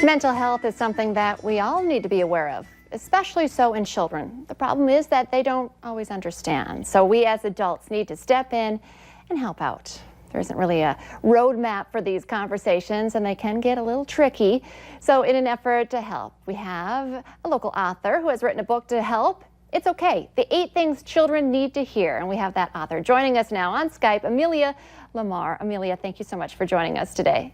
Mental health is something that we all need to be aware of, especially so in children. The problem is that they don't always understand. So we as adults need to step in and help out. There isn't really a roadmap for these conversations, and they can get a little tricky. So in an effort to help, we have a local author who has written a book to help. It's okay, the 8 things children need to hear. And we have that author joining us now on Skype, Amelia Lamar. Amelia, thank you so much for joining us today.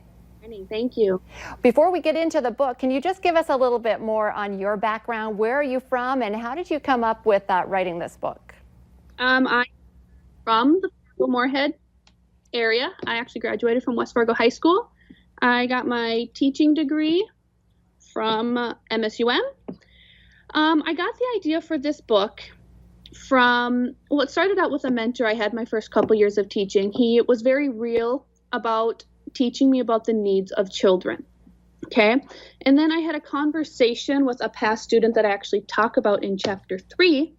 Thank you. Before we get into the book, can you just give us a little bit more on your background? Where are you from, and how did you come up with writing this book? I'm from the Moorhead area. I actually graduated from West Fargo High School. I got my teaching degree from MSUM. I got the idea for this book from, well, it started out with a mentor I had my first couple years of teaching. He was very real about teaching me about the needs of children. Okay. And then I had a conversation with a past student that I actually talk about in chapter 3,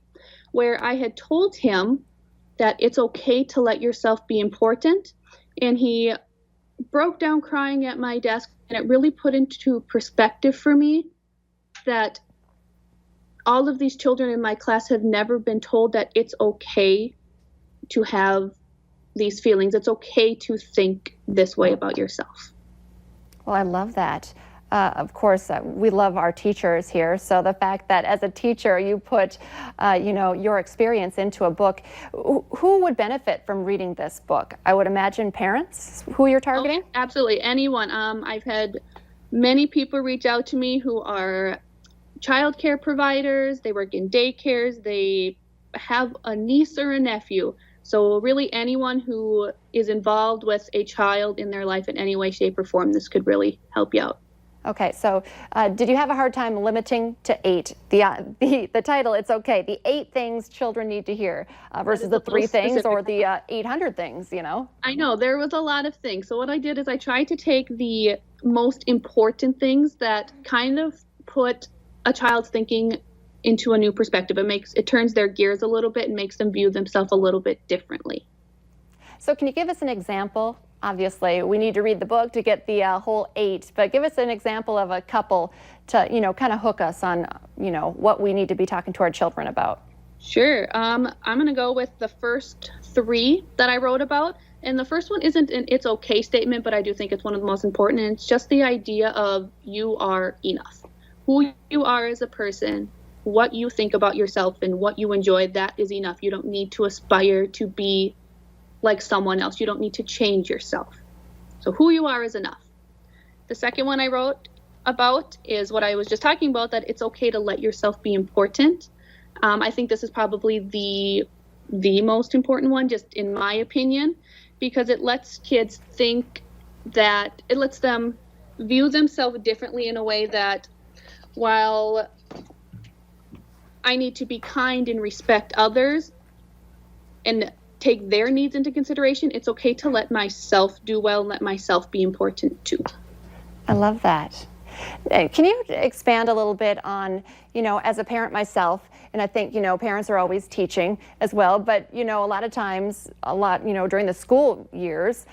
where I had told him that it's okay to let yourself be important. And he broke down crying at my desk, and it really put into perspective for me that all of these children in my class have never been told that it's okay to have these feelings. It's okay to think this way about yourself. Well, I love that. Of course, we love our teachers here. So the fact that as a teacher you put, your experience into a book, who would benefit from reading this book? I would imagine parents, who you're targeting? Oh, absolutely, anyone. I've had many people reach out to me who are childcare providers. They work in daycares. They have a niece or a nephew. So really anyone who is involved with a child in their life in any way, shape, or form, this could really help you out. Okay, so did you have a hard time limiting to 8? The title, it's okay, the 8 things children need to hear versus the 3 things or the 800 things, you know? I know, there was a lot of things. So what I did is I tried to take the most important things that kind of put a child's thinking into a new perspective. It turns their gears a little bit and makes them view themselves a little bit differently. So can you give us an example? Obviously, we need to read the book to get the whole 8, but give us an example of a couple to, kind of hook us on, what we need to be talking to our children about. Sure. I'm going to go with the first 3 that I wrote about. And the first one isn't an it's okay statement, but I do think it's one of the most important. And it's just the idea of you are enough. Who you are as a person, what you think about yourself and what you enjoy, that is enough. You don't need to aspire to be like someone else. You don't need to change yourself. So who you are is enough. The second one I wrote about is what I was just talking about, that it's okay to let yourself be important. I think this is probably the most important one, just in my opinion, because it lets kids think that, it lets them view themselves differently in a way that while I need to be kind and respect others and take their needs into consideration, it's okay to let myself do well and let myself be important too. I love that. Can you expand a little bit on, as a parent myself, and I think, parents are always teaching as well, but, a lot of times, during the school years,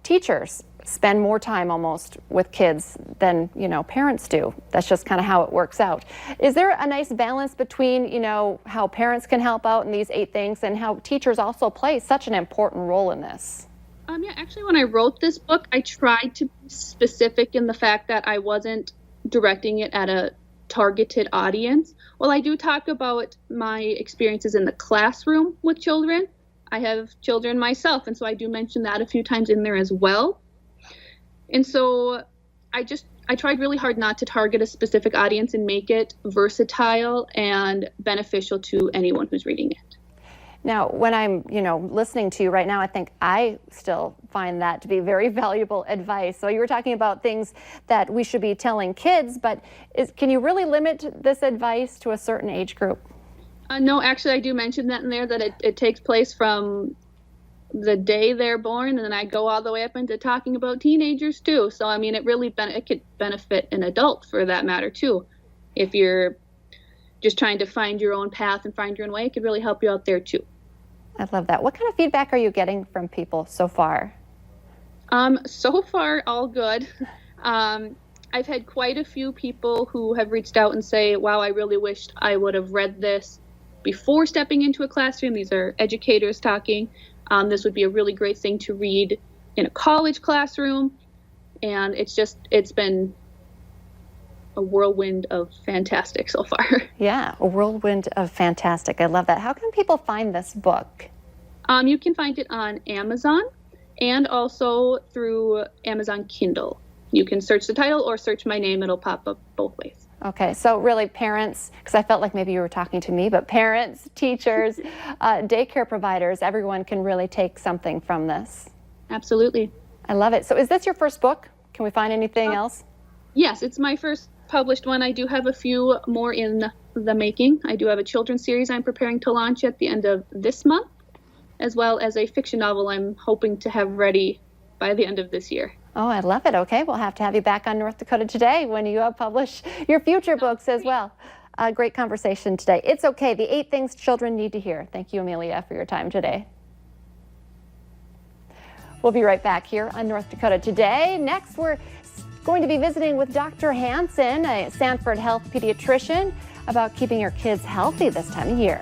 teachers spend more time almost with kids than, parents do. That's just kind of how it works out. Is there a nice balance between, how parents can help out in these 8 things and how teachers also play such an important role in this? Yeah, actually, when I wrote this book, I tried to be specific in the fact that I wasn't directing it at a targeted audience. Well, I do talk about my experiences in the classroom with children. I have children myself, and so I do mention that a few times in there as well. And so I tried really hard not to target a specific audience and make it versatile and beneficial to anyone who's reading it. Now, when I'm, listening to you right now, I think I still find that to be very valuable advice. So you were talking about things that we should be telling kids, but can you really limit this advice to a certain age group? No, actually, I do mention that in there, that it takes place from the day they're born, and then I go all the way up into talking about teenagers too. So, it could benefit an adult for that matter too. If you're just trying to find your own path and find your own way, it could really help you out there too. I love that. What kind of feedback are you getting from people so far? So far, all good. I've had quite a few people who have reached out and say, wow, I really wished I would have read this before stepping into a classroom. These are educators talking. This would be a really great thing to read in a college classroom. And it's been a whirlwind of fantastic so far. Yeah, a whirlwind of fantastic. I love that. How can people find this book? You can find it on Amazon and also through Amazon Kindle. You can search the title or search my name. It'll pop up both ways. Okay, so really parents, because I felt like maybe you were talking to me, but parents, teachers, daycare providers, everyone can really take something from this. Absolutely. I love it. So is this your first book? Can we find anything else? Yes, it's my first published one. I do have a few more in the making. I do have a children's series I'm preparing to launch at the end of this month, as well as a fiction novel I'm hoping to have ready by the end of this year. Oh, I love it. Okay, we'll have to have you back on North Dakota Today when you publish your future books as well. Great conversation today. It's okay. The 8 things children need to hear. Thank you, Amelia, for your time today. We'll be right back here on North Dakota Today. Next, we're going to be visiting with Dr. Hansen, a Sanford Health pediatrician, about keeping your kids healthy this time of year.